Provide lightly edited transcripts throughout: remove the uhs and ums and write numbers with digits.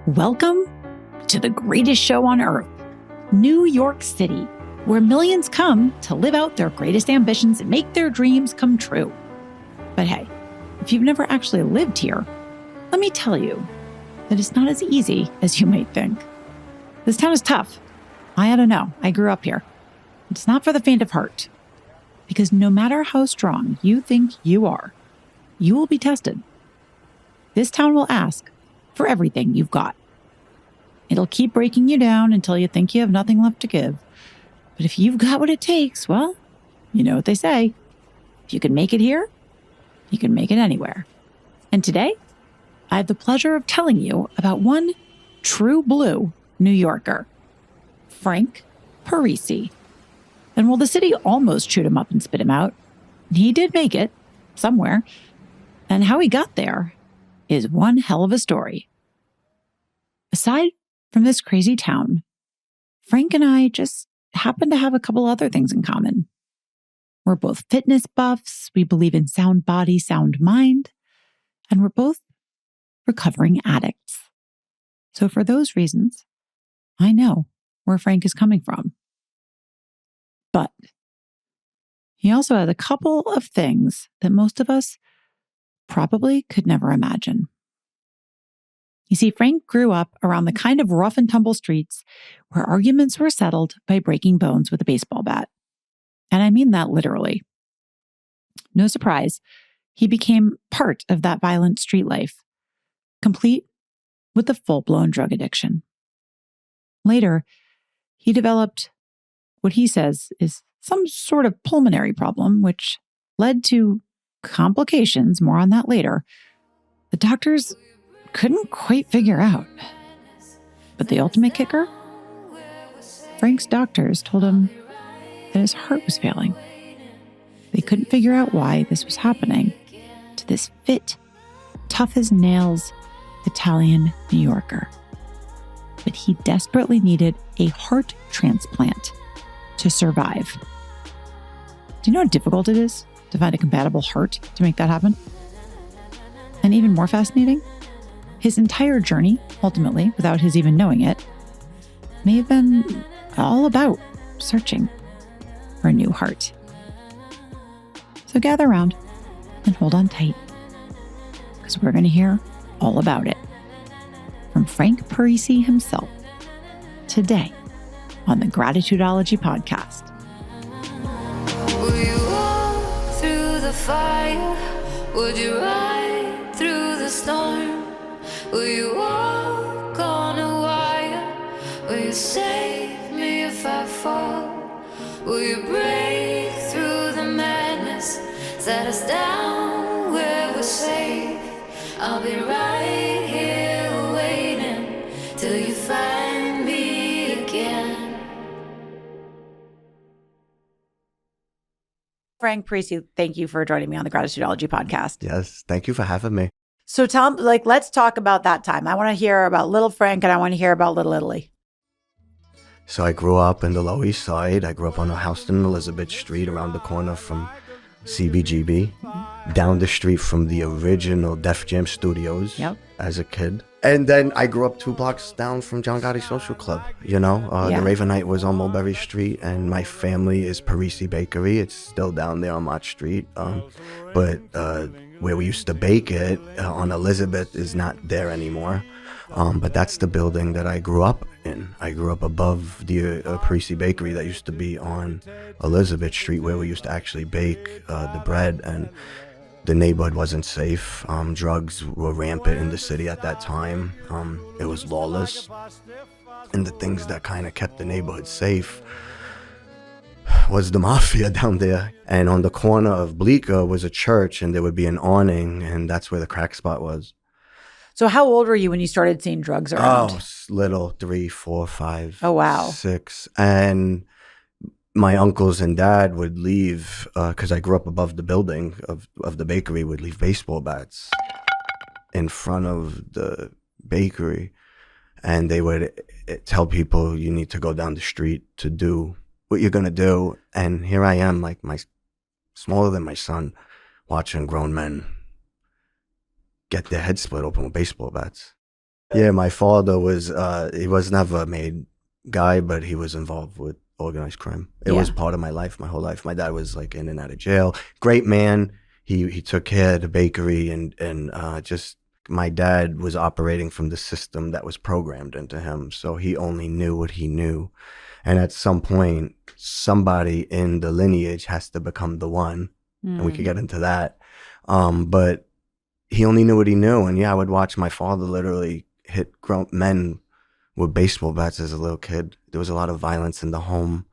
Welcome to the greatest show on earth, New York City, where millions come to live out their greatest ambitions and make their dreams come true. But hey, if you've never actually lived here, let me tell you that it's not as easy as you might think. This town is tough. I had to know. I grew up here. It's not for the faint of heart, because no matter how strong you think you are, you will be tested. This town will ask for everything you've got. It'll keep breaking you down until you think you have nothing left to give. But if you've got what it takes, well, you know what they say. If you can make it here, you can make it anywhere. And today, I have the pleasure of telling you about one true blue New Yorker, Frank Parisi. And while the city almost chewed him up and spit him out, he did make it somewhere. And how he got there is one hell of a story. Aside from this crazy town, Frank and I just happen to have a couple other things in common. We're both fitness buffs, we believe in sound body, sound mind, and we're both recovering addicts. So for those reasons, I know where Frank is coming from. But he also has a couple of things that most of us probably could never imagine. You see, Frank grew up around the kind of rough and tumble streets where arguments were settled by breaking bones with a baseball bat. And I mean that literally. No surprise, he became part of that violent street life, complete with a full-blown drug addiction. Later, he developed what he says is some sort of pulmonary problem, which led to complications, more on that later, the doctors couldn't quite figure out. But the ultimate kicker? Frank's doctors told him that his heart was failing. They couldn't figure out why this was happening to this fit, tough as nails Italian New Yorker. But he desperately needed a heart transplant to survive. Do you know how difficult it is to find a compatible heart to make that happen? And even more fascinating, his entire journey, ultimately, without his even knowing it, may have been all about searching for a new heart. So gather around and hold on tight, because we're going to hear all about it from Frank Parisi himself today on the Gratitudeology podcast. Will you walk through the fire? Would you ride through the storm? Will you walk on a wire? Will you save me if I fall? Will you break through the madness? Set us down where we're safe. I'll be right here waiting till you find me again. Frank Parisi, thank you for joining me on the Gratitudeology podcast. Yes, thank you for having me. So let's talk about that time. I want to hear about little Frank and I want to hear about little Italy. So I grew up in the Lower East Side. I grew up on Houston Elizabeth Street, around the corner from CBGB, down the street from the original Def Jam Studios as a kid. And then I grew up 2 blocks down from John Gotti Social Club, The Ravenite was on Mulberry Street, and my family is Parisi Bakery. It's still down there on Mott Street. But where we used to bake it on Elizabeth is not there anymore. But that's the building that I grew up in. I grew up above the Parisi Bakery that used to be on Elizabeth Street, where we used to actually bake the bread, and the neighborhood wasn't safe. Drugs were rampant in the city at that time. It was lawless. And the things that kind of kept the neighborhood safe was the mafia down there. And on the corner of Bleecker was a church, and there would be an awning, and that's where the crack spot was. So how old were you when you started seeing drugs around? Oh, little, 3, 4, 5. Oh, wow. 6. And my uncles and dad would leave, because I grew up above the building of the bakery, would leave baseball bats in front of the bakery. And they would tell people, you need to go down the street to do what you're going to do. And here I am, like smaller than my son, watching grown men get their heads split open with baseball bats. Yeah, my father was, he was never a made guy, but he was involved with organized crime. It was part of my life, my whole life. My dad was like in and out of jail. Great man. He took care of the bakery and just, my dad was operating from the system that was programmed into him. So he only knew what he knew. And at some point, somebody in the lineage has to become the one. And we could get into that. But he only knew what he knew. And yeah, I would watch my father literally hit grown men with baseball bats as a little kid. There was a lot of violence in the home.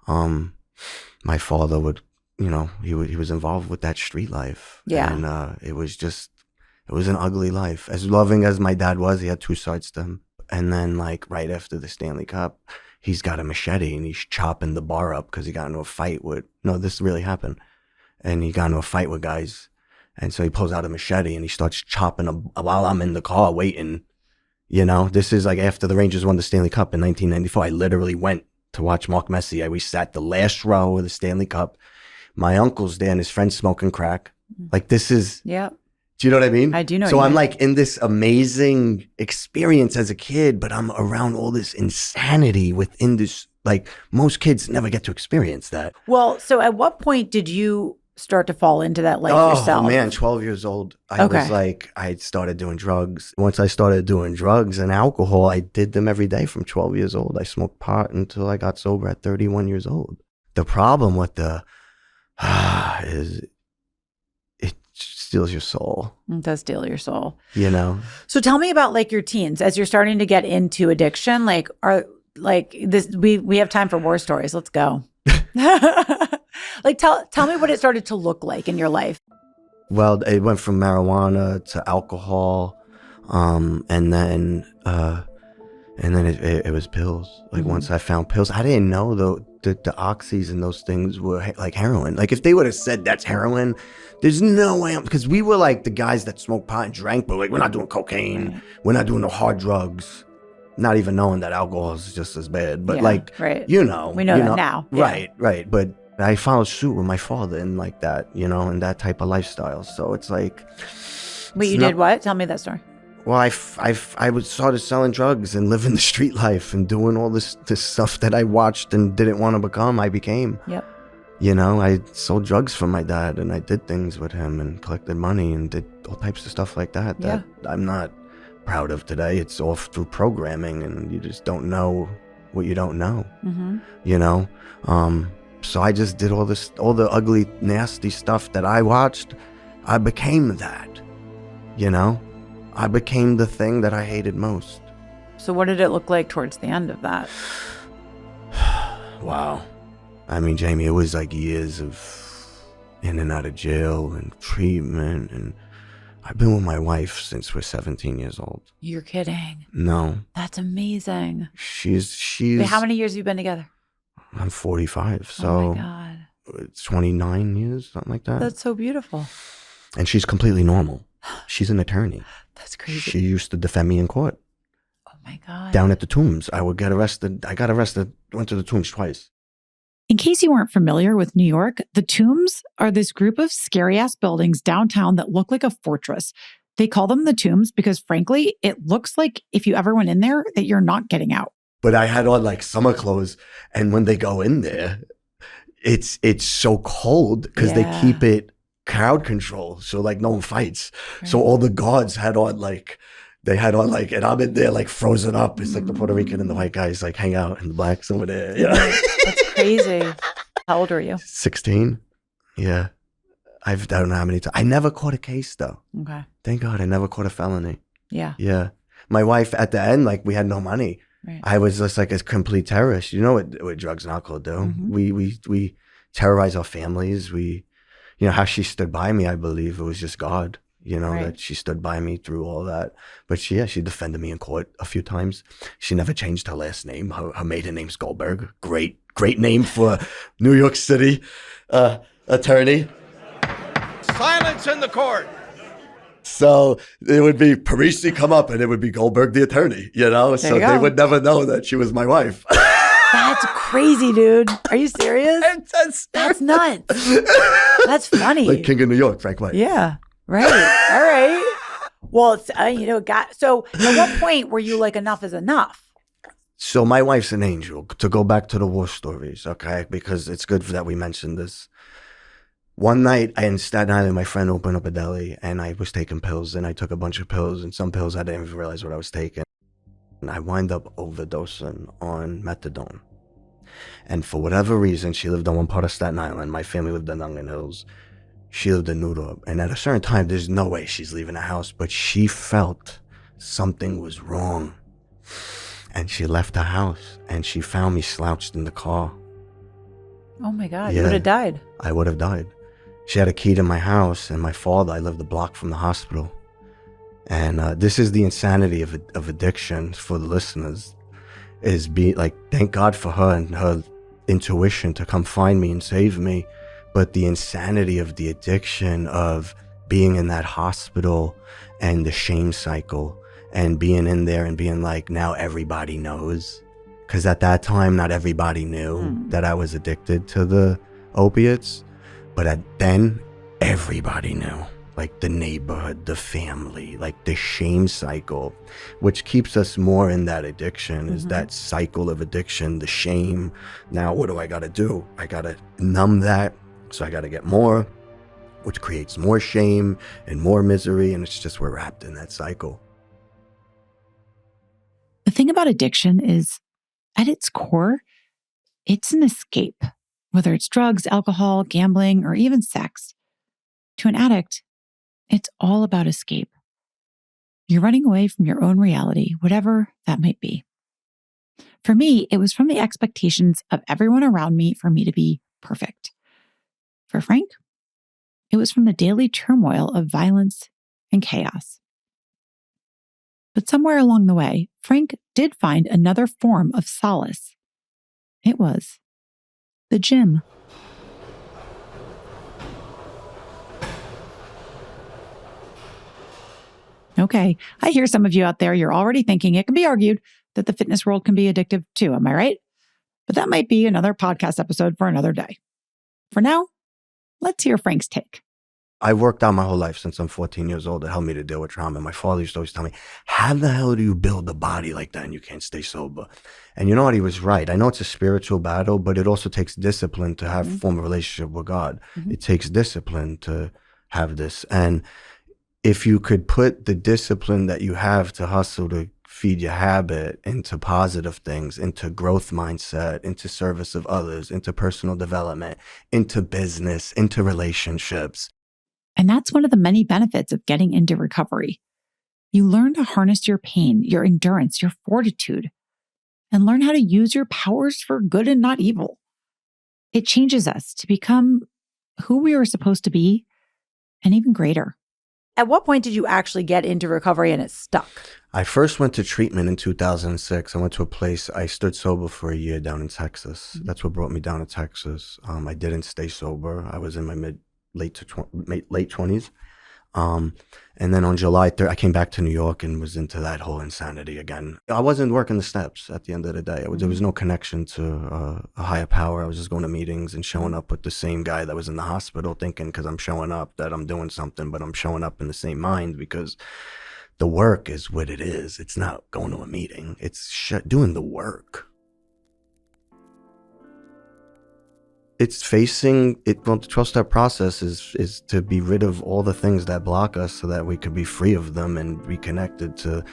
My father would, you know, he was involved with that street life. Yeah. And it was an ugly life. As loving as my dad was, he had two sides to him. And then like right after the Stanley Cup, he's got a machete and he's chopping the bar up because he got into a fight with, no, this really happened. And he got into a fight with guys. And so he pulls out a machete and he starts chopping while I'm in the car waiting. You know, this is like after the Rangers won the Stanley Cup in 1994. I literally went to watch Mark Messier. We sat the last row of the Stanley Cup. My uncle's there and his friend's smoking crack. Like this is, Yeah. do you know what I mean? I do know. So I'm like in this amazing experience as a kid, but I'm around all this insanity within this, like most kids never get to experience that. Well, so at what point did you start to fall into that life yourself? Oh man, 12 years old. I was like, I started doing drugs. Once I started doing drugs and alcohol, I did them every day from 12 years old. I smoked pot until I got sober at 31 years old. The problem with the is it steals your soul. It does steal your soul. You know? So tell me about like your teens as you're starting to get into addiction. Like we have time for war stories. Let's go. Like tell me what it started to look like in your life. Well, it went from marijuana to alcohol, and then it was pills. Like once I found pills, I didn't know the oxys and those things were like heroin. Like if they would have said that's heroin, there's no way. Because we were like the guys that smoked pot and drank, but like we're not doing cocaine, Right. we're not doing no hard drugs. Not even knowing that alcohol is just as bad, but right. you know, We know that now. Yeah. Right. But I followed suit with my father in like that, you know, and that type of lifestyle. So it's like, Wait, you did what? Tell me that story. well, I was started selling drugs and living the street life and doing all this stuff that I watched and didn't want to become. I became. Yep. You know, I sold drugs for my dad and I did things with him and collected money and did all types of stuff like that that I'm not proud of today. It's all through programming and you just don't know what you don't know. You know, so I just did all the ugly, nasty stuff that I watched. I became that, you know. I became the thing that I hated most. So what did it look like towards the end of that? Wow. I mean, Jamie, it was like years of in and out of jail and treatment, and I've been with my wife since we're 17 years old. You're kidding. No. That's amazing. She's Wait, how many years have you been together? I'm 45, so Oh my God. it's 29 years, something like that. That's so beautiful. And she's completely normal. She's an attorney. That's crazy. She used to defend me in court. Oh my God. Down at the Tombs. I would get arrested. I got arrested, went to the Tombs twice. In case you weren't familiar with New York, the Tombs are this group of scary-ass buildings downtown that look like a fortress. They call them the Tombs because, frankly, it looks like if you ever went in there, that you're not getting out. But I had on like summer clothes, and when they go in there, it's so cold because they keep it crowd control, so like no one fights. Right. So all the guards had on like, and I'm in there like frozen up. It's like the Puerto Rican and the white guys like hang out, and the blacks over there. You know? That's crazy. How old are you? 16. Yeah. I don't know how many times. I never caught a case though. Okay. Thank God I never caught a felony. Yeah. Yeah. My wife at the end, like we had no money. Right. I was just like a complete terrorist. You know what drugs and alcohol do? Mm-hmm. We terrorize our families. You know, how she stood by me, I believe it was just God, you know, that she stood by me through all that. But she defended me in court a few times. She never changed her last name. Her maiden name's Goldberg. Great name for New York City attorney. Silence in the court. So it would be Parisi come up and it would be Goldberg the attorney, you know? So they would never know that she was my wife. That's crazy, dude. Are you serious? That's nuts. That's funny. Like King of New York, Frank White. Yeah. Right. All right. Well, it's, so at what point were you like, enough is enough? So my wife's an angel. To go back to the war stories, okay? Because it's good that we mentioned this. One night in Staten Island, my friend opened up a deli and I was taking pills, and I took a bunch of pills, and some pills I didn't even realize what I was taking. And I wind up overdosing on methadone. And for whatever reason, she lived on one part of Staten Island. My family lived in Onion Hills. She lived in New York. And at a certain time, there's no way she's leaving the house, but she felt something was wrong. And she left the house and she found me slouched in the car. Oh my God, Yeah, you would have died. I would have died. She had a key to my house, and my father, I lived a block from the hospital. And this is the insanity of addiction for the listeners, is thank God for her and her intuition to come find me and save me. But the insanity of the addiction of being in that hospital and the shame cycle and being in there and being like, now everybody knows. Because at that time, not everybody knew that I was addicted to the opiates. But then everybody knew, like the neighborhood, the family, like the shame cycle, which keeps us more in that addiction, is that cycle of addiction, the shame. Now, what do I got to do? I got to numb that. So I got to get more, which creates more shame and more misery. And it's just, we're wrapped in that cycle. The thing about addiction is, at its core, it's an escape. Whether it's drugs, alcohol, gambling, or even sex. To an addict, it's all about escape. You're running away from your own reality, whatever that might be. For me, it was from the expectations of everyone around me for me to be perfect. For Frank, it was from the daily turmoil of violence and chaos. But somewhere along the way, Frank did find another form of solace. It was the gym. Okay, I hear some of you out there, you're already thinking it can be argued that the fitness world can be addictive too, am I right? But that might be another podcast episode for another day. For now, let's hear Frank's take. I worked out my whole life since I'm 14 years old. It helped me to deal with trauma. My father used to always tell me, how the hell do you build a body like that and you can't stay sober? And you know what? He was right. I know it's a spiritual battle, but it also takes discipline to have form a relationship with God. It takes discipline to have this. And if you could put the discipline that you have to hustle to feed your habit into positive things, into growth mindset, into service of others, into personal development, into business, into relationships. And that's one of the many benefits of getting into recovery. You learn to harness your pain, your endurance, your fortitude, and learn how to use your powers for good and not evil. It changes us to become who we are supposed to be and even greater. At what point did you actually get into recovery and it stuck? I first went to treatment in 2006. I went to a place, I stood sober for a year down in Texas. That's what brought me down to Texas. I didn't stay sober. I was in my late 20s. And then on July 3rd, I came back to New York and was into that whole insanity again. I wasn't working the steps at the end of the day. There was no connection to a higher power. I was just going to meetings and showing up with the same guy that was in the hospital, thinking because I'm showing up that I'm doing something, but I'm showing up in the same mind because the work is what it is. It's not going to a meeting. It's doing the work. It's facing it. Well, the 12-step process is to be rid of all the things that block us so that we could be free of them and be connected to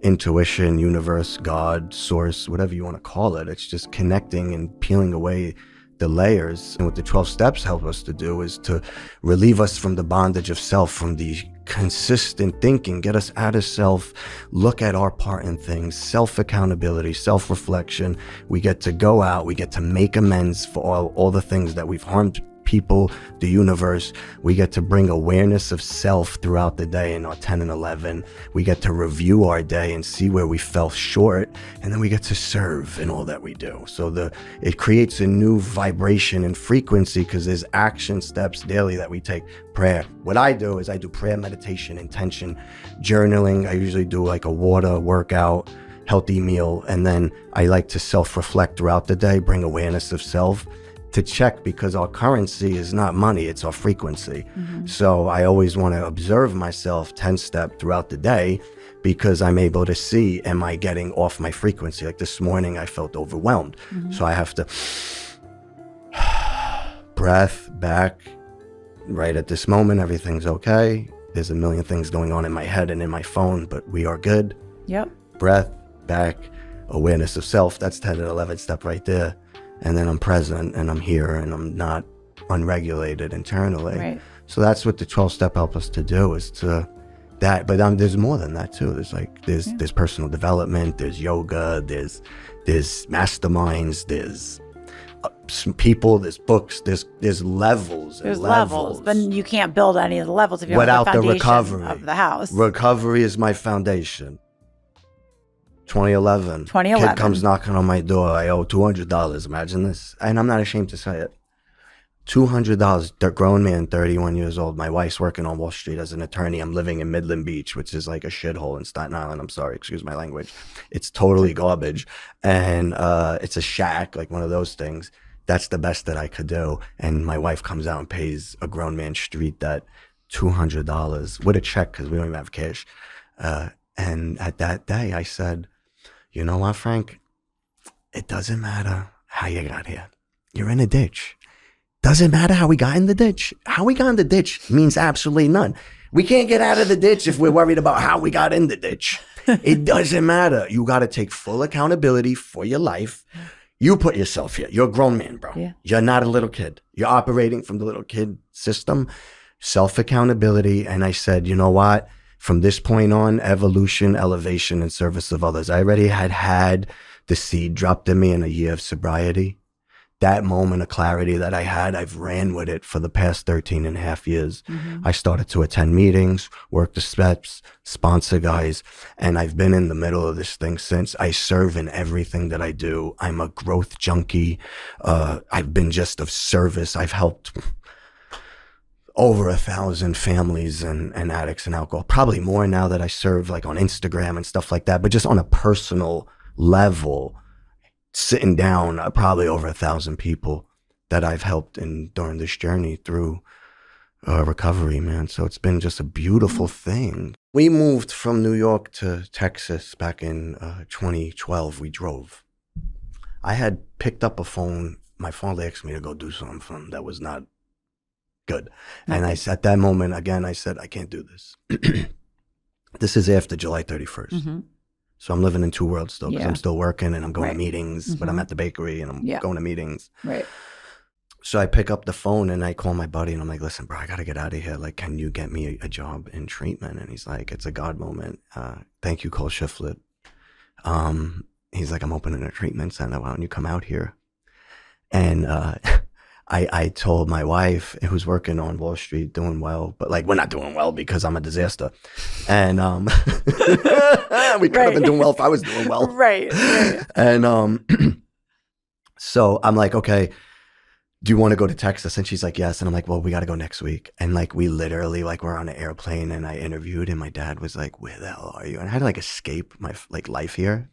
intuition, universe, God, source, whatever you want to call it. It's just connecting and peeling away the layers. And what the 12 steps help us to do is to relieve us from the bondage of self, from the consistent thinking, get us out of self, look at our part in things, self-accountability, self-reflection. We get to go out, we get to make amends for all the things that we've harmed people, the universe. We get to bring awareness of self throughout the day in our 10 and 11. We get to review our day and see where we fell short, and then we get to serve in all that we do. So it creates a new vibration and frequency because there's action steps daily that we take. Prayer. What I do is I do prayer, meditation, intention, journaling. I usually do like a water workout, healthy meal, and then I like to self-reflect throughout the day, bring awareness of self. to check, because our currency is not money, it's our frequency. So I always want to observe myself 10-step throughout the day, because I'm able to see, am I getting off my frequency? Like this morning, I felt overwhelmed. So I have to breath back. Right at this moment, everything's okay. There's a million things going on in my head and in my phone, but we are good. Yep. Breath back, awareness of self. That's 10 and 11 step right there. And then I'm present and I'm here and I'm not unregulated internally. Right. So that's what the 12 step help us to do, is to that. But there's more than that too. There's personal development, there's yoga, there's masterminds, there's people, there's books, there's levels. There's levels, but you can't build any of the levels if you don't without have the the foundation recovery of the house. Recovery is my foundation. 2011. Kid comes knocking on my door. I owe $200. Imagine this. And I'm not ashamed to say it. $200. They're grown man, 31 years old. My wife's working on Wall Street as an attorney. I'm living in Midland Beach, which is like a shithole in Staten Island. I'm sorry, excuse my language. It's totally garbage. And it's a shack, like one of those things. That's the best that I could do. And my wife comes out and pays a grown man street that $200 with a check, because we don't even have cash. And at that day, I said, you know what, Frank? It doesn't matter how you got here. You're in a ditch. Doesn't matter how we got in the ditch. How we got in the ditch means absolutely none. We can't get out of the ditch if we're worried about how we got in the ditch. It doesn't matter. You got to take full accountability for your life. You put yourself here. You're a grown man, bro. Yeah. You're not a little kid. You're operating from the little kid system. Self-accountability. And I said, you know what? From this point on, evolution, elevation, and service of others. I already had the seed dropped in me in a year of sobriety. That moment of clarity that I had, I've ran with it for the past 13 and a half years. I started to attend meetings, work the steps, sponsor guys, and I've been in the middle of this thing since. I serve in everything that I do. I'm a growth junkie. I've been just of service. I've helped over 1,000 families and addicts and alcohol, probably more now that I serve like on Instagram and stuff like that, but just on a personal level, sitting down, probably over 1,000 people that I've helped during this journey through recovery, man. So it's been just a beautiful thing. We moved from New York to Texas back in 2012. We drove. I had picked up a phone. My father asked me to go do something that was not good. And at that moment, again, I said, I can't do this. This is after July 31st. So I'm living in two worlds still, because I'm still working and I'm going to meetings, but I'm at the bakery and I'm going to meetings. Right. So I pick up the phone and I call my buddy and I'm like, listen, bro, I got to get out of here. Like, can you get me a job in treatment? And he's like, it's a God moment. Thank you, Cole Shiflett. He's like, I'm opening a treatment center. Why don't you come out here? And I told my wife, who's working on Wall Street, doing well, but like, we're not doing well because I'm a disaster. And we could have been doing well if I was doing well. Right. And so I'm like, okay, do you want to go to Texas? And she's like, yes. And I'm like, well, we got to go next week. And like, we literally like, we're on an airplane and I interviewed and my dad was like, where the hell are you? And I had to like escape my like life here.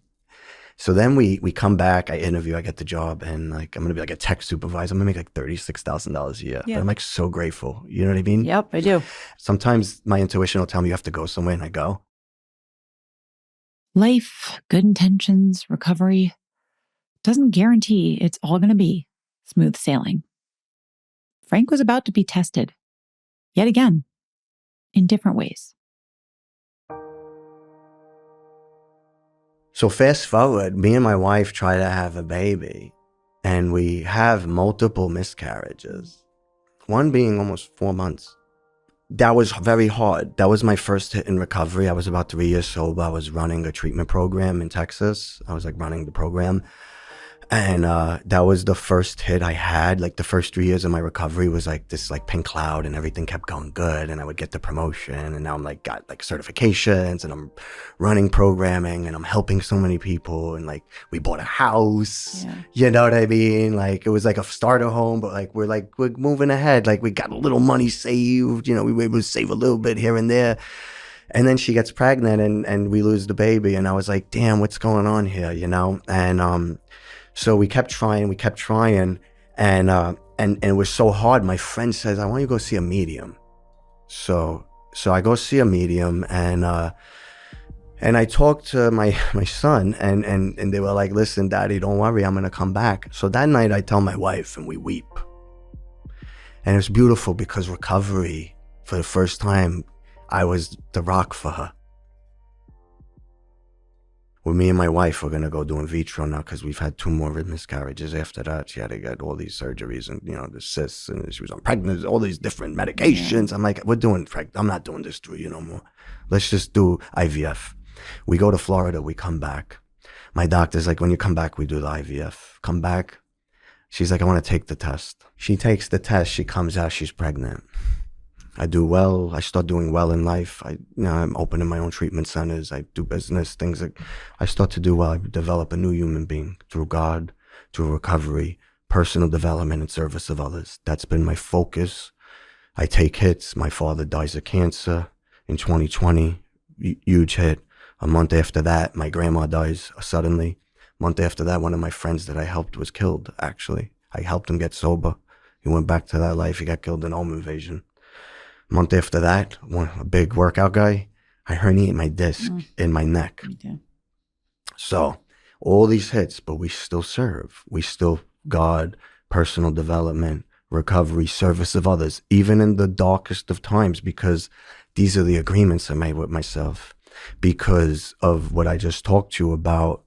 So then we come back, I interview, I get the job, and like I'm gonna be like a tech supervisor. I'm gonna make like $36,000 a year. Yeah. But I'm like so grateful. You know what I mean? Yep, I do. Sometimes my intuition will tell me you have to go somewhere, and I go. Life, good intentions, recovery doesn't guarantee it's all gonna be smooth sailing. Frank was about to be tested, yet again, in different ways. So fast forward, me and my wife try to have a baby, and we have multiple miscarriages, one being almost 4 months. That was very hard. That was my first hit in recovery. I was about 3 years sober. I was running a treatment program in Texas. I was like running the program. And that was the first hit I had. Like the first 3 years of my recovery was like this like pink cloud and everything kept going good and I would get the promotion and now I'm like got like certifications and I'm running programming and I'm helping so many people and like we bought a house. Yeah. You know what I mean? Like it was like a starter home, but like we're moving ahead. Like we got a little money saved, you know, we were able to save a little bit here and there. And then she gets pregnant and we lose the baby and I was like, damn, what's going on here, you know? And so we kept trying, And it was so hard. My friend says, I want you to go see a medium. So I go see a medium, and I talked to my son, and they were like, listen, Daddy, don't worry, I'm gonna come back. So that night I tell my wife, and we weep. And it's beautiful because recovery, for the first time, I was the rock for her. With me and my wife, we're gonna go do in vitro now because we've had 2 more miscarriages after that. She had to get all these surgeries and, the cysts, and she was on pregnant, all these different medications. I'm like, I'm not doing this to you no more. Let's just do IVF. We go to Florida, we come back. My doctor's like, when you come back, we do the IVF. Come back. She's like, I want to take the test. She takes the test, she comes out, she's pregnant. I do well. I start doing well in life. I'm opening my own treatment centers. I do business, things like I start to do well. I develop a new human being through God, through recovery, personal development, and service of others. That's been my focus. I take hits. My father dies of cancer in 2020. Huge hit. A month after that, my grandma dies suddenly. A month after that, one of my friends that I helped was killed, actually. I helped him get sober. He went back to that life. He got killed in a home invasion. A month after that, a big workout guy, I herniated my disc in my neck. Okay. So all these hits, but we still serve. We still God, personal development, recovery, service of others, even in the darkest of times, because these are the agreements I made with myself because of what I just talked to you about,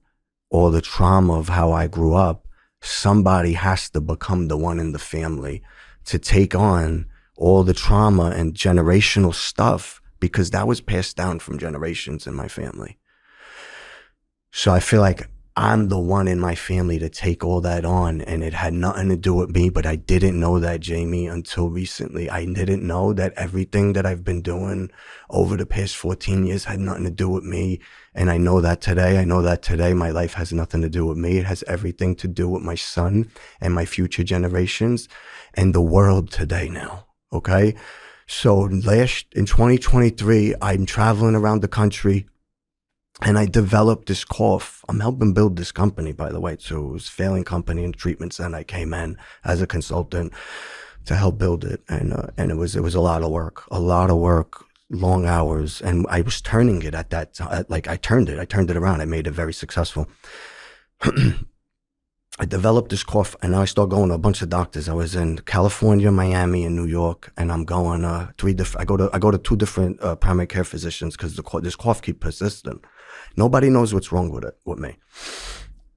all the trauma of how I grew up. Somebody has to become the one in the family to take on all the trauma and generational stuff, because that was passed down from generations in my family. So I feel like I'm the one in my family to take all that on, and it had nothing to do with me, but I didn't know that, Jamie, until recently. I didn't know that everything that I've been doing over the past 14 years had nothing to do with me. And I know that today. I know that today my life has nothing to do with me. It has everything to do with my son and my future generations and the world today now. Okay. So in 2023, I'm traveling around the country and I developed this cough. I'm helping build this company, by the way. So it was a failing company in treatment center. I came in as a consultant to help build it. And it was a lot of work, long hours. And I was turning it at that time. Like I turned it around. I made it very successful. I developed this cough, and now I start going to a bunch of doctors. I was in California, Miami, and New York, and I'm going I go to 2 different primary care physicians because this cough keeps persisting. Nobody knows what's wrong with me.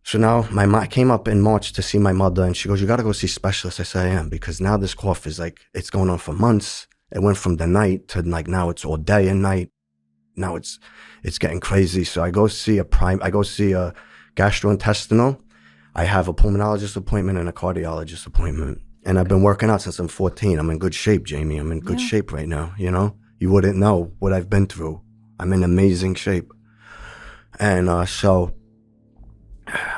So now I came up in March to see my mother, and she goes, "You got to go see specialists." I said, "I am," because now this cough is like, it's going on for months. It went from the night to like now it's all day and night. Now it's getting crazy. So I go see a gastrointestinal. I have a pulmonologist appointment and a cardiologist appointment. And I've been working out since I'm 14. I'm in good shape, Jamie. I'm in good shape right now, You wouldn't know what I've been through. I'm in amazing shape. And so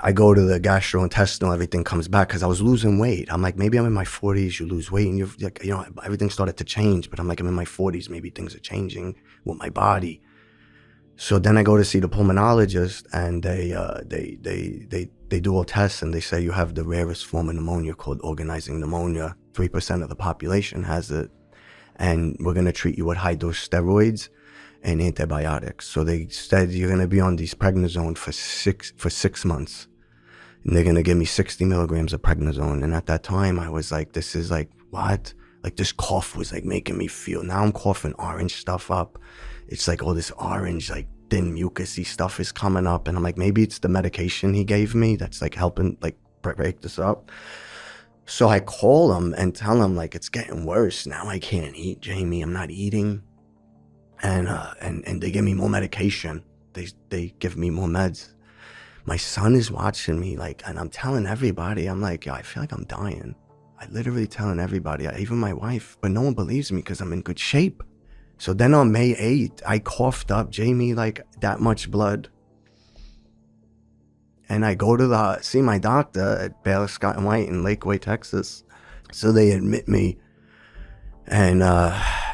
I go to the gastrointestinal, everything comes back because I was losing weight. I'm like, maybe I'm in my 40s, you lose weight, and you're like, everything started to change. But I'm like, I'm in my 40s, maybe things are changing with my body. So then I go to see the pulmonologist, and they do all tests, and they say you have the rarest form of pneumonia called organizing pneumonia. 3% of the population has it, and we're going to treat you with high-dose steroids and antibiotics. So they said you're going to be on these prednisone for six months, and they're going to give me 60 milligrams of prednisone. And at that time, I was like, this is like, what? Like this cough was like making me feel, now I'm coughing orange stuff up. It's like all this orange, like thin mucusy stuff is coming up. And I'm like, maybe it's the medication he gave me that's like helping like break this up. So I call him and tell him like, it's getting worse. Now I can't eat, Jamie. I'm not eating. And they give me more medication. They give me more meds. My son is watching me like, and I'm telling everybody, I'm like, I feel like I'm dying. I literally telling everybody, even my wife, but no one believes me because I'm in good shape. So then on May 8th, I coughed up, Jamie, like that much blood. And I go to see my doctor at Baylor Scott & White in Lakeway, Texas. So they admit me. And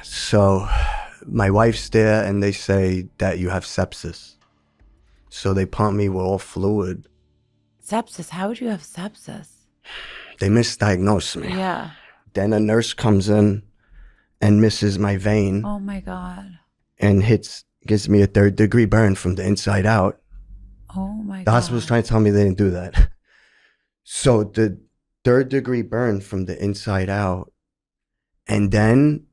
so my wife's there, and they say that you have sepsis. So they pump me with all fluid. Sepsis? How would you have sepsis? They misdiagnosed me. Yeah. Then a nurse comes in and misses my vein Oh my God. and gives me a 3rd-degree burn from the inside out. Oh my God. The hospital's trying to tell me they didn't do that. So the 3rd-degree burn from the inside out, and then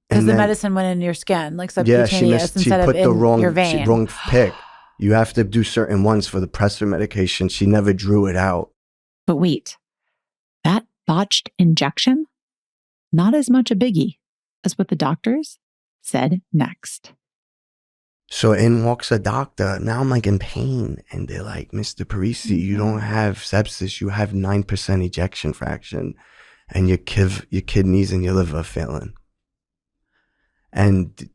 because the medicine went in your skin, like yeah, subcutaneous she instead put of the in your vein. wrong pick. You have to do certain ones for the pressor medication. She never drew it out. But wait, that botched injection? Not as much a biggie as what the doctors said next. So in walks a doctor. Now I'm like in pain. And they're like, Mr. Parisi, you don't have sepsis. You have 9% ejection fraction. And your kidneys and your liver are failing. And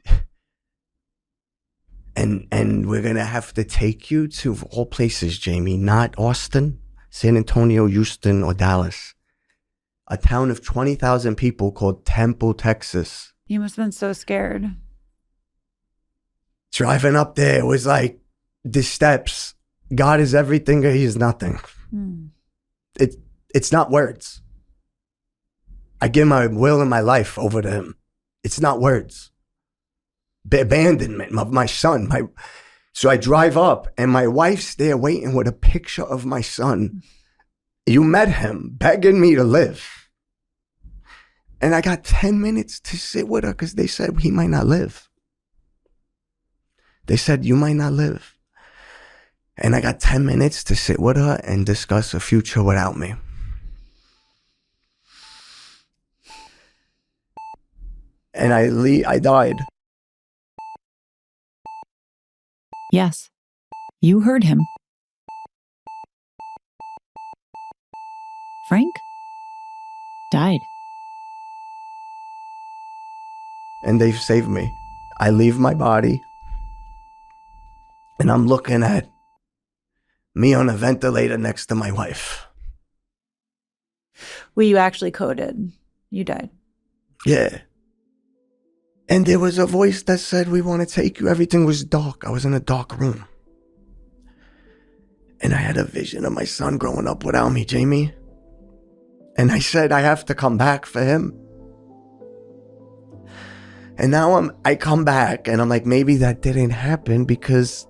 we're going to have to take you to all places, Jamie. Not Austin, San Antonio, Houston, or Dallas. A town of 20,000 people called Temple, Texas. You must have been so scared. Driving up there, it was like the steps. God is everything or he is nothing. It's not words. I give my will and my life over to him. It's not words. The abandonment of my son. So I drive up and my wife's there waiting with a picture of my son. You met him, begging me to live. And I got 10 minutes to sit with her because they said he might not live. They said, you might not live. And I got 10 minutes to sit with her and discuss a future without me. And I died. Yes, you heard him. Frank died. And they've saved me. I leave my body. And I'm looking at me on a ventilator next to my wife. Well, you actually coded. You died. Yeah. And there was a voice that said, we want to take you. Everything was dark. I was in a dark room. And I had a vision of my son growing up without me, Jamie. And I said, I have to come back for him. And now I come back and I'm like, maybe that didn't happen because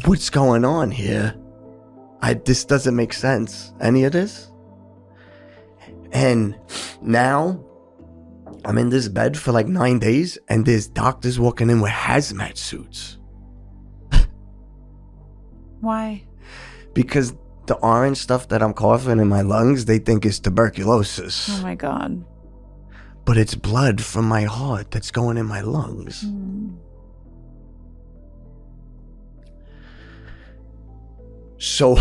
what's going on here? This doesn't make sense. Any of this? And now I'm in this bed for like 9 days and there's doctors walking in with hazmat suits. Why? Because the orange stuff that I'm coughing in my lungs, they think is tuberculosis. Oh my God. But it's blood from my heart that's going in my lungs. So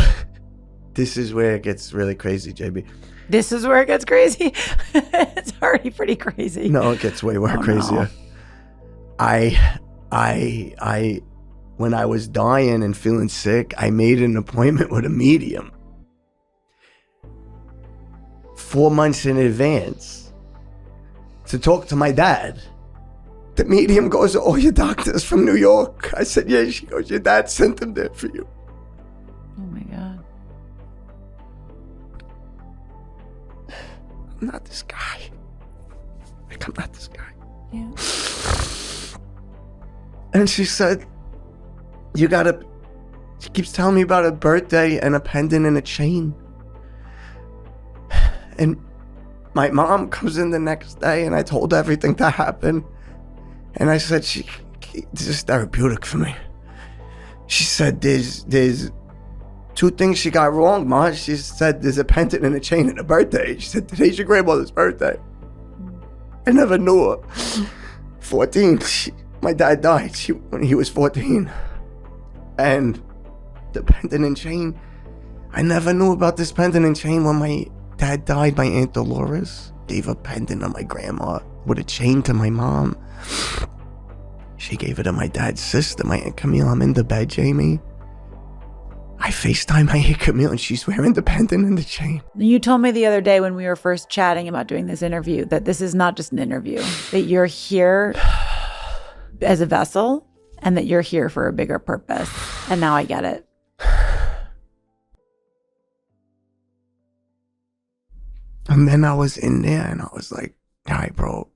this is where it gets really crazy, JB. This is where it gets crazy? It's already pretty crazy. No, it gets way crazier. No. When I was dying and feeling sick, I made an appointment with a medium 4 months in advance to talk to my dad. The medium goes, oh, your doctor's from New York. I said, yeah. She goes, your dad sent them there for you. Oh my God. I'm not this guy. I'm not this guy. Yeah. And she said, she keeps telling me about a birthday and a pendant and a chain. And my mom comes in the next day and I told her everything that happened. And I said, this is therapeutic for me. She said, there's 2 things she got wrong, Ma. She said, there's a pendant and a chain and a birthday. She said, today's your grandmother's birthday. I never knew her. 14, my dad died when he was 14. And the pendant and chain, I never knew about this pendant and chain. When my dad died, my Aunt Dolores gave a pendant to my grandma with a chain to my mom. She gave it to my dad's sister, my Aunt Camille. I'm in the bed, Jamie. I FaceTime my Aunt Camille and she's wearing the pendant and the chain. You told me the other day when we were first chatting about doing this interview that this is not just an interview, that you're here as a vessel and that you're here for a bigger purpose. And now I get it. And then I was in there and I was like, all right, bro,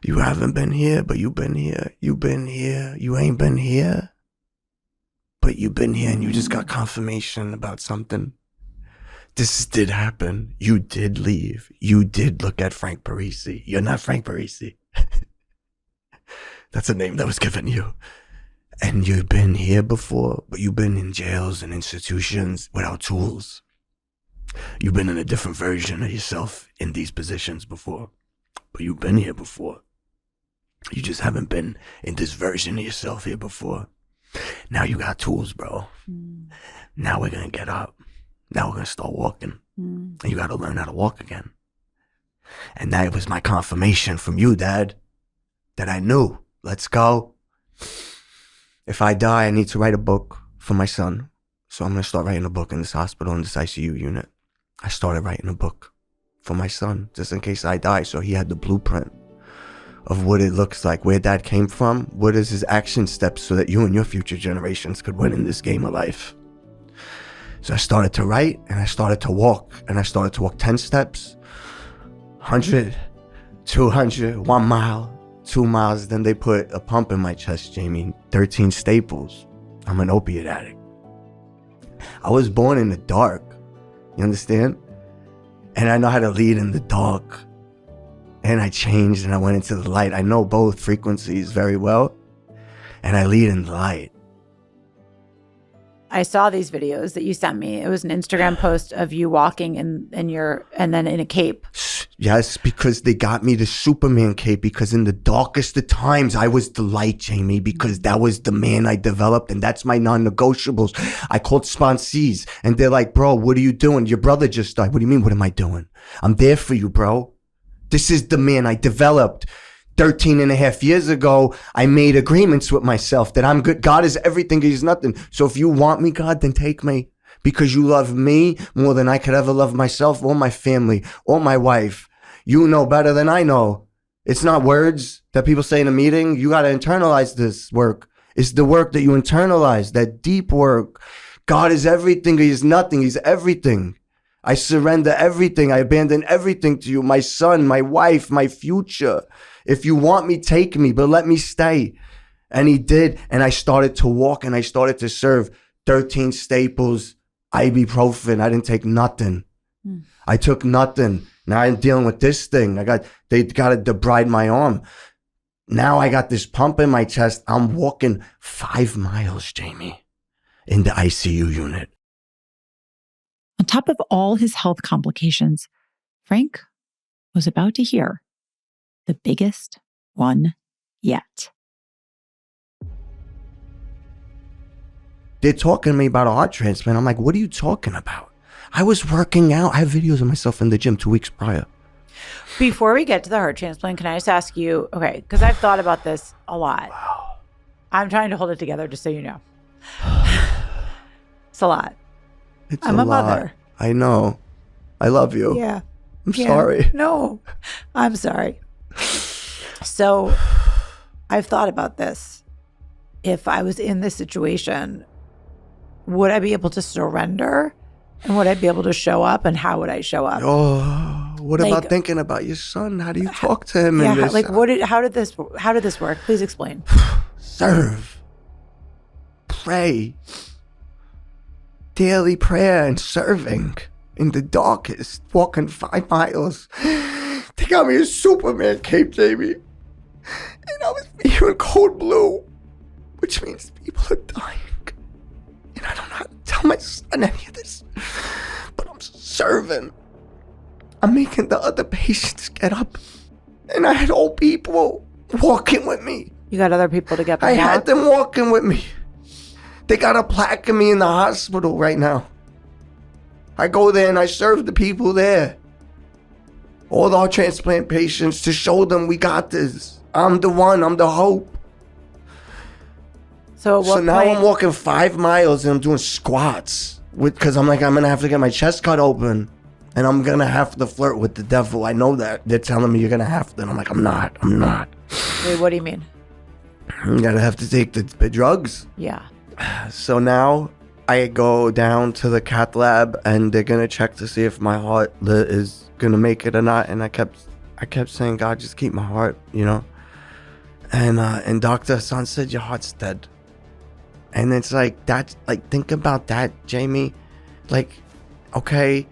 you haven't been here, but you've been here. You've been here. You ain't been here, but you've been here, and you just got confirmation about something. This did happen. You did leave. You did look at Frank Parisi. You're not Frank Parisi. That's a name that was given you. And you've been here before, but you've been in jails and institutions without tools. You've been in a different version of yourself in these positions before, but you've been here before. You just haven't been in this version of yourself here before. Now you got tools, bro. Now we're going to get up. Now we're going to start walking. And you got to learn how to walk again. And that was my confirmation from you, Dad, that I knew. Let's go. If I die, I need to write a book for my son. So I'm going to start writing a book in this hospital, in this ICU unit. I started writing a book for my son, just in case I die. So he had the blueprint of what it looks like, where Dad came from, what is his action steps so that you and your future generations could win in this game of life. So I started to write, and I started to walk, and I started to walk 10 steps, 100, 200, 1 mile, 2 miles. Then they put a pump in my chest, Jamie, 13 staples. I'm an opiate addict. I was born in the dark, you understand? And I know how to lead in the dark. And I changed and I went into the light. I know both frequencies very well. And I lead in the light. I saw these videos that you sent me. It was an Instagram post of you walking and then in a cape. Yes, because they got me the Superman cape, because in the darkest of times, I was the light, Jamie, because that was the man I developed, and that's my non-negotiables. I called sponsees, and they're like, bro, what are you doing? Your brother just died. What do you mean, what am I doing? I'm there for you, bro. This is the man I developed. 13 and a half years ago, I made agreements with myself that I'm good. God is everything, He's nothing. So if you want me, God, then take me, because you love me more than I could ever love myself or my family or my wife. You know better than I know. It's not words that people say in a meeting. You got to internalize this work. It's the work that you internalize, that deep work. God is everything. He is nothing. He's everything. I surrender everything. I abandon everything to you, my son, my wife, my future. If you want me, take me, but let me stay. And he did. And I started to walk and I started to serve. 13 staples, ibuprofen. I didn't take nothing. I took nothing. Now I'm dealing with this thing. They got to debride my arm. Now I got this pump in my chest. I'm walking 5 miles, Jamie, in the ICU unit. On top of all his health complications, Frank was about to hear the biggest one yet. They're talking to me about a heart transplant. I'm like, what are you talking about? I was working out. I have videos of myself in the gym 2 weeks prior. Before we get to the heart transplant, can I just ask you, okay, because I've thought about this a lot. Wow. I'm trying to hold it together, just so you know. It's a lot. I'm a lot. mother. I know. I love you. Yeah. I'm sorry. No, I'm sorry. So I've thought about this. If I was in this situation, would I be able to surrender? And would I be able to show up? And how would I show up? Oh, what about thinking about your son? How do you talk to him? Yeah, how did this work? Please explain. Serve. Pray. Daily prayer and serving in the darkest, walking 5 miles. They got me a Superman cape, Jamie. And I was here in cold blue, which means people are dying. And I don't know how to tell my son any of this, but I'm serving. I'm making the other patients get up. And I had old people walking with me. You got other people to get back? I had them walking with me. They got a plaque of me in the hospital right now. I go there and I serve the people there. All our transplant patients, to show them we got this. I'm the one. I'm the hope. So now I'm walking 5 miles and I'm doing squats because I'm going to have to get my chest cut open and I'm going to have to flirt with the devil. I know that. They're telling me you're going to have to. And I'm like, I'm not. Wait, what do you mean? I'm going to have to take the drugs. Yeah. So now I go down to the cath lab and they're gonna check to see if my heart is gonna make it or not. And I kept saying, God, just keep my heart, you know. And Dr. Hassan said, your heart's dead. And it's like, that's like, think about that, Jamie. Like, okay,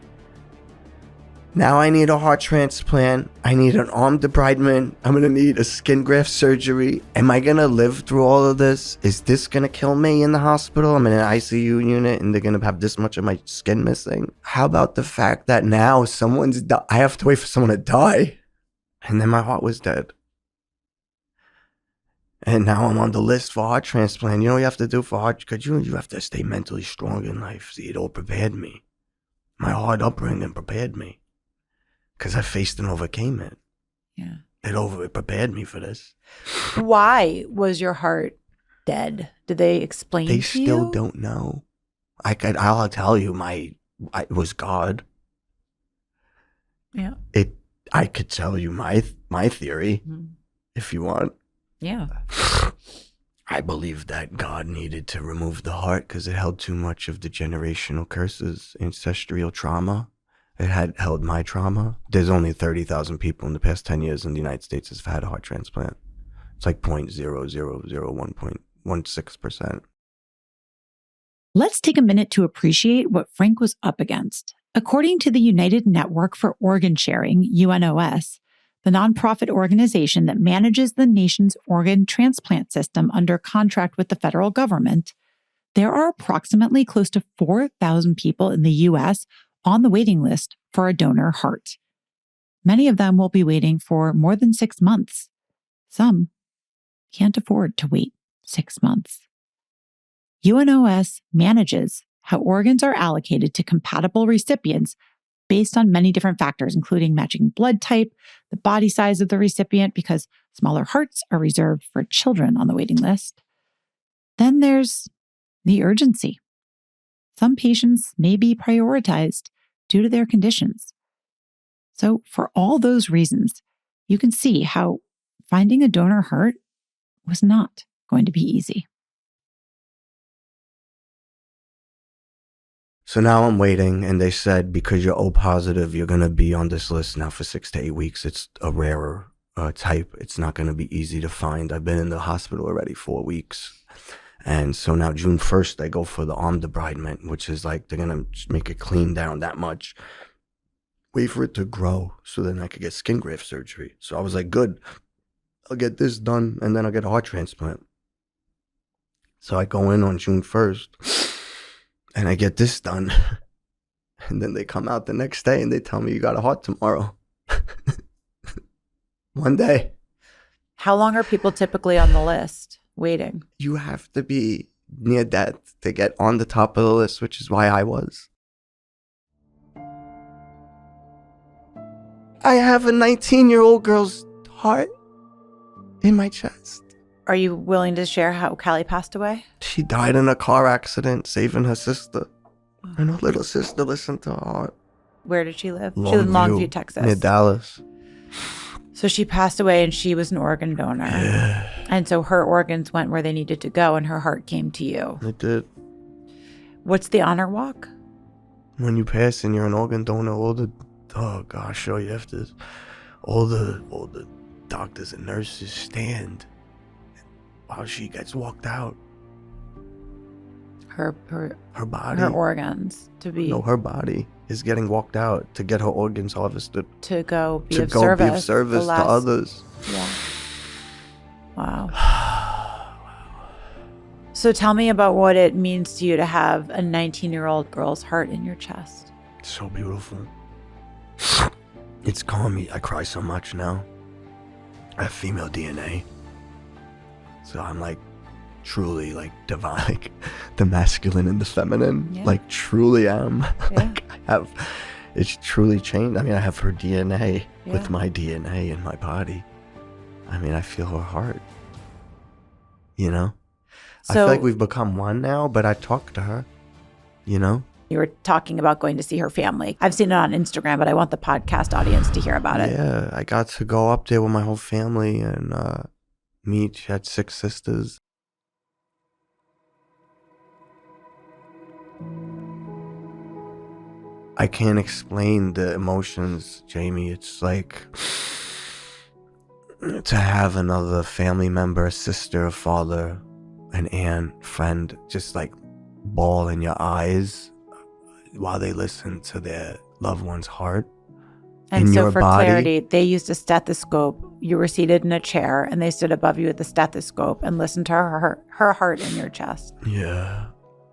now I need a heart transplant. I need an arm debridement. I'm going to need a skin graft surgery. Am I going to live through all of this? Is this going to kill me in the hospital? I'm in an ICU unit and they're going to have this much of my skin missing. How about the fact that now I have to wait for someone to die? And then my heart was dead. And now I'm on the list for heart transplant. You know what you have to do for heart? Because you have to stay mentally strong in life. See, it all prepared me. My hard upbringing prepared me. Because I faced and overcame it. Yeah. It prepared me for this. Why was your heart dead? Did they explain to you? They still don't know. I'll tell you, it was God. Yeah. I could tell you my theory, if you want. Yeah. I believe that God needed to remove the heart because it held too much of the generational curses, ancestral trauma. It had held my trauma. There's only 30,000 people in the past 10 years in the United States has had a heart transplant. It's like 0.0001.16%. Let's take a minute to appreciate what Frank was up against. According to the United Network for Organ Sharing, UNOS, the nonprofit organization that manages the nation's organ transplant system under contract with the federal government, there are approximately close to 4,000 people in the U.S. on the waiting list for a donor heart. Many of them will be waiting for more than 6 months. Some can't afford to wait 6 months. UNOS manages how organs are allocated to compatible recipients based on many different factors, including matching blood type, the body size of the recipient, because smaller hearts are reserved for children on the waiting list. Then there's the urgency. Some patients may be prioritized due to their conditions. So for all those reasons, you can see how finding a donor heart was not going to be easy. So now I'm waiting, and they said, because you're O positive, you're going to be on this list now for 6 to 8 weeks. It's a rarer type. It's not going to be easy to find. I've been in the hospital already 4 weeks. And so now June 1st, I go for the arm debridement, which is like they're going to make it clean down that much. Wait for it to grow so then I could get skin graft surgery. So I was like, good, I'll get this done, and then I'll get a heart transplant. So I go in on June 1st. And I get this done. And then they come out the next day and they tell me you got a heart tomorrow. One day. How long are people typically on the list waiting? You have to be near death to get on the top of the list, which is why I was. I have a 19-year-old girl's heart in my chest. Are you willing to share how Callie passed away? She died in a car accident, saving her sister. And her little sister listened to her heart. Where did she live? She lived in Longview, Texas. Near Dallas. So she passed away and she was an organ donor. Yeah. And so her organs went where they needed to go and her heart came to you. It did. What's the honor walk? When you pass and you're an organ donor, all the doctors and nurses stand while she gets walked out. Her body. Her organs to be. No, her body is getting walked out to get her organs harvested. To go be of service to others. Yeah. Wow. So tell me about what it means to you to have a 19-year-old girl's heart in your chest. It's so beautiful. It's calling me. I cry so much now. I have female DNA. So I'm like truly like divine, like the masculine and the feminine. Yeah. Like truly am. Yeah. Like it's truly changed. I mean, I have her DNA Yeah. with my DNA in my body. I mean, I feel her heart. You know? I feel like we've become one now, but I talk to her, you know? You were talking about going to see her family. I've seen it on Instagram, but I want the podcast audience to hear about it. Yeah, I got to go up there with my whole family and meet. She had 6 sisters. I can't explain the emotions, Jamie. It's like to have another family member, a sister, a father, an aunt, friend, just like bawl in your eyes while they listen to their loved one's heart. And in so your for body. clarity, they used a stethoscope. You were seated in a chair and they stood above you with the stethoscope and listened to her heart in your chest. Yeah.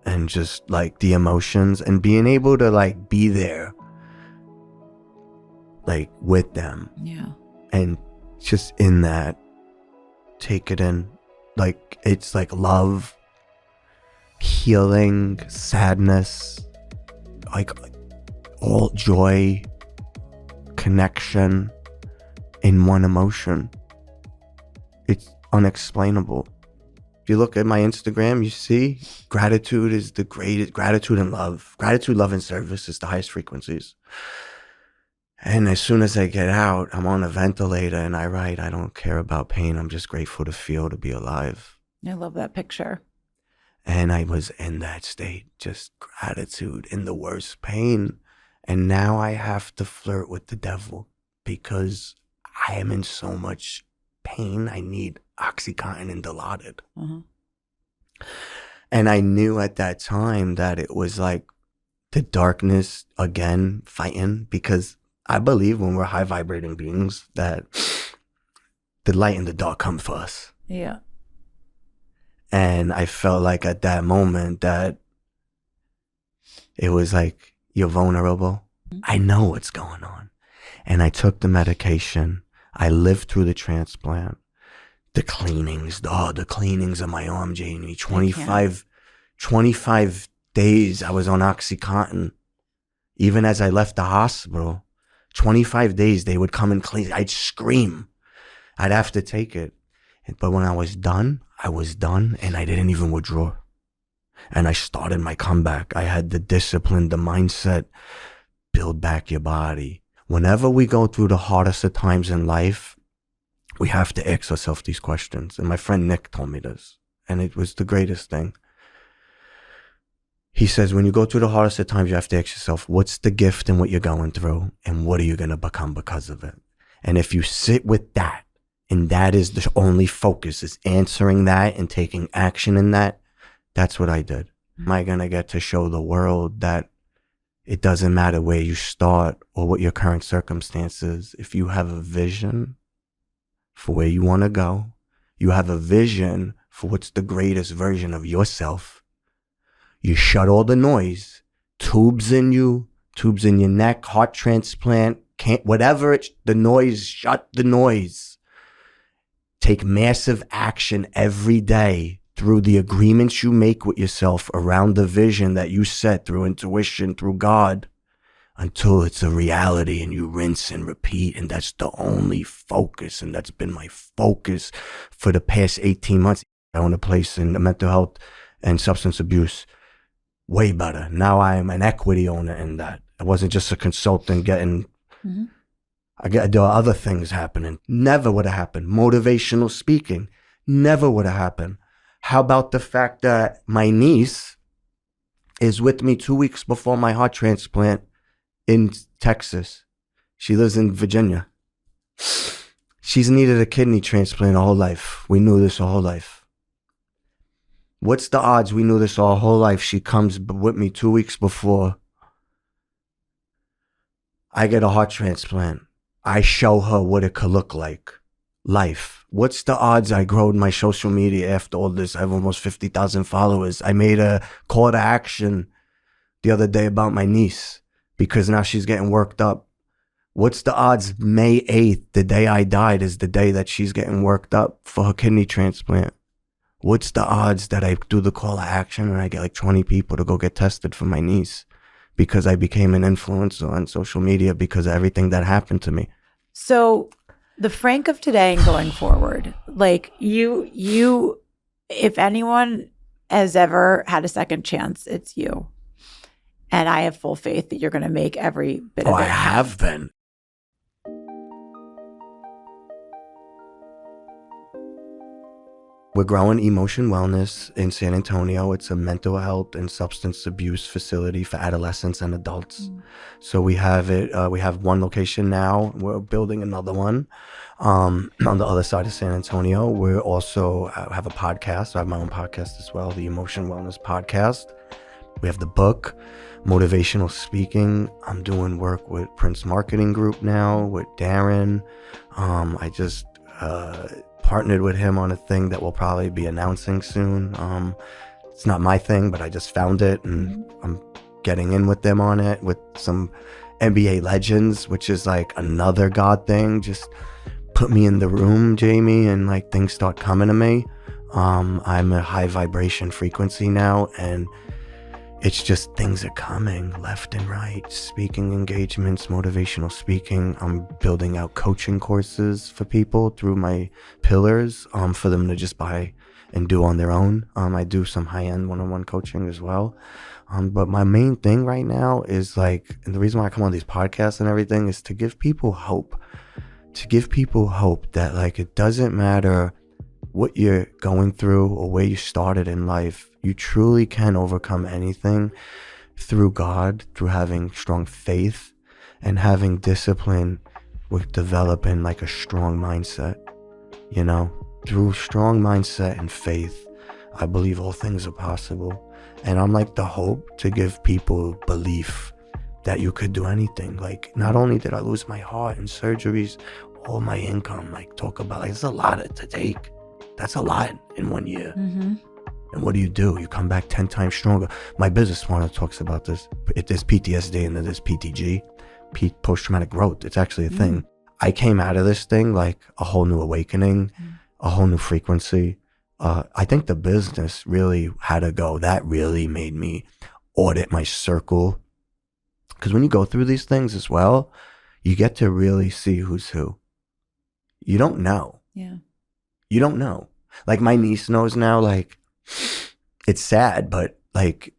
And just like the emotions and being able to like be there, like with them. Yeah. And just in that, take it in. Like it's like love, healing, sadness, like all joy, connection in one emotion. It's unexplainable. If you look at my Instagram, you see gratitude is the greatest. Gratitude and love. Gratitude, love, and service is the highest frequencies. And as soon as I get out, I'm on a ventilator and I write, I don't care about pain. I'm just grateful to feel, to be alive. I love that picture. And I was in that state, just gratitude in the worst pain. And now I have to flirt with the devil because I am in so much pain. I need Oxycontin and Dilaudid. And I knew at that time that it was like the darkness again fighting, because I believe when we're high vibrating beings that the light and the dark come for us. Yeah. And I felt like at that moment that it was like, you're vulnerable. I know what's going on. And I took the medication. I lived through the transplant. The cleanings, the cleanings of my arm, Jamie. 25 days I was on Oxycontin. Even as I left the hospital, 25 days they would come and clean. I'd scream. I'd have to take it. But when I was done, and I didn't even withdraw. And I started my comeback. I had the discipline, the mindset, build back your body. Whenever we go through the hardest of times in life, we have to ask ourselves these questions. And my friend Nick told me this, and it was the greatest thing. He says, when you go through the hardest of times, you have to ask yourself, what's the gift in what you're going through? And what are you going to become because of it? And if you sit with that, and that is the only focus, is answering that and taking action in that, that's what I did. Am I going to get to show the world that it doesn't matter where you start or what your current circumstances? If you have a vision for where you want to go, you have a vision for what's the greatest version of yourself, you shut all the noise, tubes in you, tubes in your neck, heart transplant, whatever it's the noise, shut the noise. Take massive action every day through the agreements you make with yourself around the vision that you set through intuition, through God, until it's a reality, and you rinse and repeat. And that's the only focus. And that's been my focus for the past 18 months. I own a place in mental health and substance abuse. Way better. Now I am an equity owner in that. I wasn't just a consultant getting... there are other things happening. Never would have happened. Motivational speaking. Never would have happened. How about the fact that my niece is with me 2 weeks before my heart transplant in Texas? She lives in Virginia. She's needed a kidney transplant her whole life. We knew this her whole life. What's the odds we knew this our whole life? She comes with me 2 weeks before I get a heart transplant. I show her what it could look like. Life. What's the odds I grow my social media after all this? I have almost 50,000 followers. I made a call to action the other day about my niece because now she's getting worked up. What's the odds May 8th, the day I died, is the day that she's getting worked up for her kidney transplant? What's the odds that I do the call to action and I get like 20 people to go get tested for my niece? Because I became an influencer on social media because of everything that happened to me. So the Frank of today and going forward, like you, if anyone has ever had a second chance, it's you. And I have full faith that you're going to make every bit of it. I have been. We're growing Emotion Wellness in San Antonio. It's a mental health and substance abuse facility for adolescents and adults. So we have it. We have one location now. We're building another one on the other side of San Antonio. We also have a podcast. I have my own podcast as well, the Emotion Wellness Podcast. We have the book, Motivational Speaking. I'm doing work with Prince Marketing Group now, with Darren. I just partnered with him on a thing that we'll probably be announcing soon. It's not my thing, but I just found it, and I'm getting in with them on it, with some NBA legends, which is like another God thing. Just put me in the room, Jamie, and like things start coming to me. I'm a high vibration frequency now, and it's just things are coming left and right. Speaking engagements, motivational speaking. I'm building out coaching courses for people through my pillars for them to just buy and do on their own. I do some high-end one-on-one coaching as well. But my main thing right now is like, and the reason why I come on these podcasts and everything is to give people hope. To give people hope that like it doesn't matter what you're going through or where you started in life, you truly can overcome anything through God, through having strong faith and having discipline with developing like a strong mindset. You know, through strong mindset and faith, I believe all things are possible. And I'm like the hope to give people belief that you could do anything. Like, not only did I lose my heart and surgeries, all my income, like talk about, like, it's a lot to take. That's a lot in 1 year. And what do? You come back 10 times stronger. My business partner talks about this. There's PTSD and then there's PTG, post-traumatic growth. It's actually a thing. I came out of this thing like a whole new awakening, a whole new frequency. I think the business really had to go. That really made me audit my circle. Because when you go through these things as well, you get to really see who's who. You don't know. Yeah. You don't know. Like my niece knows now, like, it's sad, but like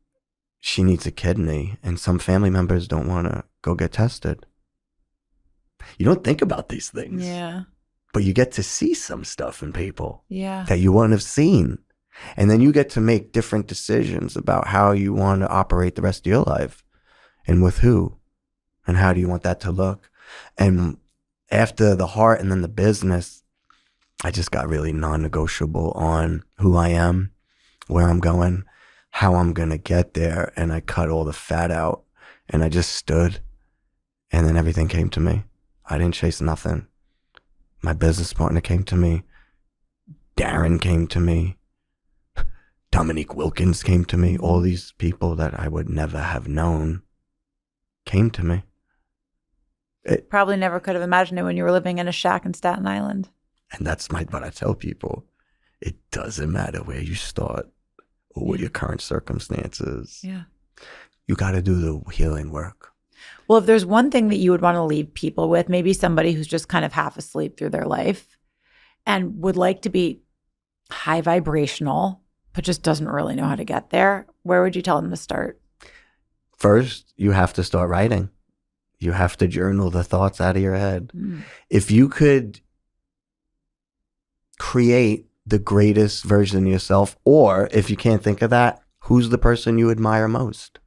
she needs a kidney and some family members don't want to go get tested. You don't think about these things. Yeah. But you get to see some stuff in people Yeah. that you wouldn't have seen. And then you get to make different decisions about how you want to operate the rest of your life and with who and how do you want that to look. And after the heart and then the business, I just got really non-negotiable on who I am, where I'm going, how I'm going to get there. And I cut all the fat out and I just stood and then everything came to me. I didn't chase nothing. My business partner came to me. Darren came to me. Dominique Wilkins came to me. All these people that I would never have known came to me. Probably never could have imagined it when you were living in a shack in Staten Island. And that's what I tell people. It doesn't matter where you start or what your current circumstances. Yeah. You got to do the healing work. Well, if there's one thing that you would want to leave people with, maybe somebody who's just kind of half asleep through their life and would like to be high vibrational, but just doesn't really know how to get there, where would you tell them to start? First, you have to start writing. You have to journal the thoughts out of your head. If you could create the greatest version of yourself, or if you can't think of that, who's the person you admire most?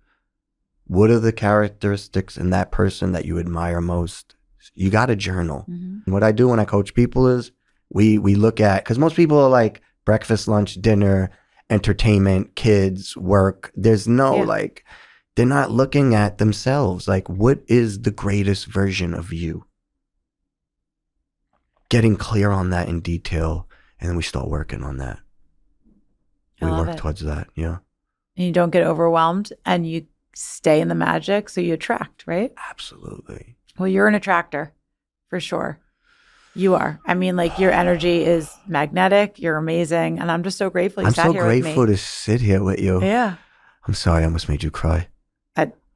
What are the characteristics in that person that you admire most? You got to journal. What I do when I coach people is we look at, because most people are like breakfast, lunch, dinner, entertainment, kids, work. There's no like, they're not looking at themselves. Like, what is the greatest version of you? Getting clear on that in detail, and then we start working on that. We work towards that, yeah. And you don't get overwhelmed, and you stay in the magic, so you attract, right? Absolutely. Well, you're an attractor, for sure. You are. I mean, like, your energy is magnetic. You're amazing, and I'm just so grateful you sat here with me. I'm so grateful to sit here with you. Yeah. I'm sorry I almost made you cry.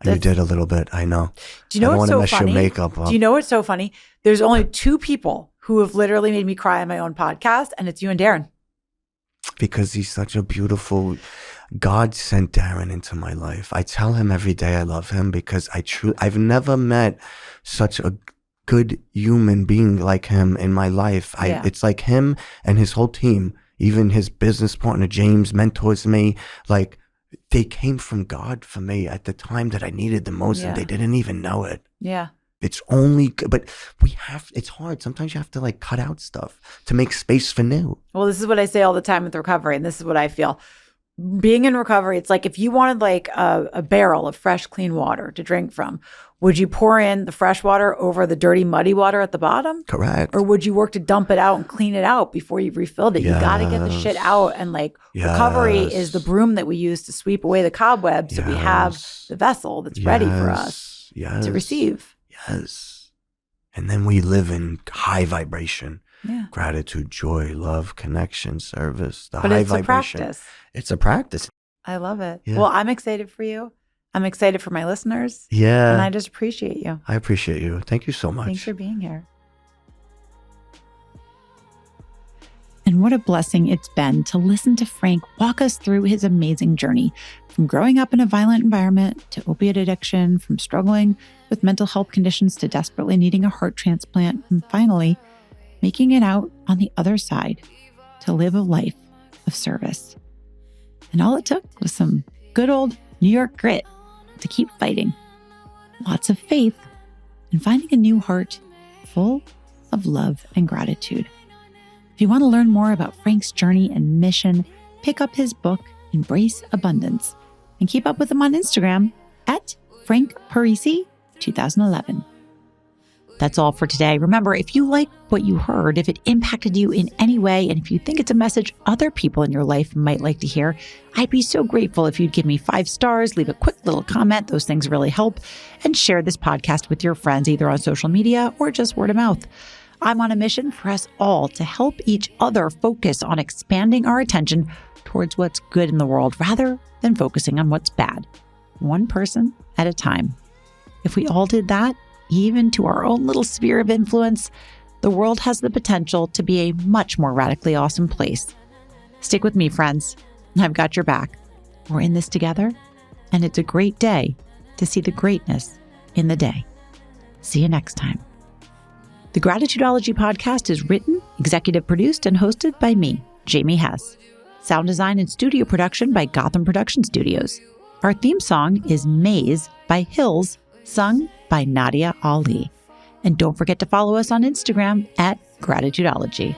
You did a little bit, I know. Do you know what's so funny? I don't want to mess your makeup up. Do you know what's so funny? There's only 2 people who have literally made me cry on my own podcast, and it's you and Darren. Because he's such a beautiful, God sent Darren into my life. I tell him every day I love him because I've never met such a good human being like him in my life. It's like him and his whole team even his business partner, James, mentors me. Like, they came from God for me at the time that I needed the most, and they didn't even know it. Yeah. It's but it's hard. Sometimes you have to like cut out stuff to make space for new. Well, this is what I say all the time with recovery, and this is what I feel. Being in recovery, it's like if you wanted like a barrel of fresh, clean water to drink from, would you pour in the fresh water over the dirty, muddy water at the bottom? Correct. Or would you work to dump it out and clean it out before you refilled it? You got to get the shit out. And like recovery is the broom that we use to sweep away the cobwebs so we have the vessel that's ready for us to receive. Yes. And then we live in high vibration. Yeah. Gratitude, joy, love, connection, service. But high it's vibration. a practice. It's a practice. I love it. Yeah. Well, I'm excited for you. I'm excited for my listeners. Yeah. And I just appreciate you. I appreciate you. Thank you so much. Thanks for being here. And what a blessing it's been to listen to Frank walk us through his amazing journey from growing up in a violent environment to opiate addiction, from struggling with mental health conditions to desperately needing a heart transplant, and finally making it out on the other side to live a life of service. And all it took was some good old New York grit to keep fighting, lots of faith, and finding a new heart full of love and gratitude. If you want to learn more about Frank's journey and mission, pick up his book, Embrace Abundance, and keep up with him on Instagram at Frank Parisi 2011. That's all for today. Remember, if you like what you heard, if it impacted you in any way, and if you think it's a message other people in your life might like to hear, I'd be so grateful if you'd give me 5 stars, leave a quick little comment. Those things really help. And share this podcast with your friends, either on social media or just word of mouth. I'm on a mission for us all to help each other focus on expanding our attention towards what's good in the world rather than focusing on what's bad, one person at a time. If we all did that, even to our own little sphere of influence, the world has the potential to be a much more radically awesome place. Stick with me, friends. I've got your back. We're in this together, and it's a great day to see the greatness in the day. See you next time. The Gratitudeology podcast is written, executive produced, and hosted by me, Jamie Hess. Sound design and studio production by Gotham Production Studios. Our theme song is Maze by Hills, sung by Nadia Ali. And don't forget to follow us on Instagram at Gratitudeology.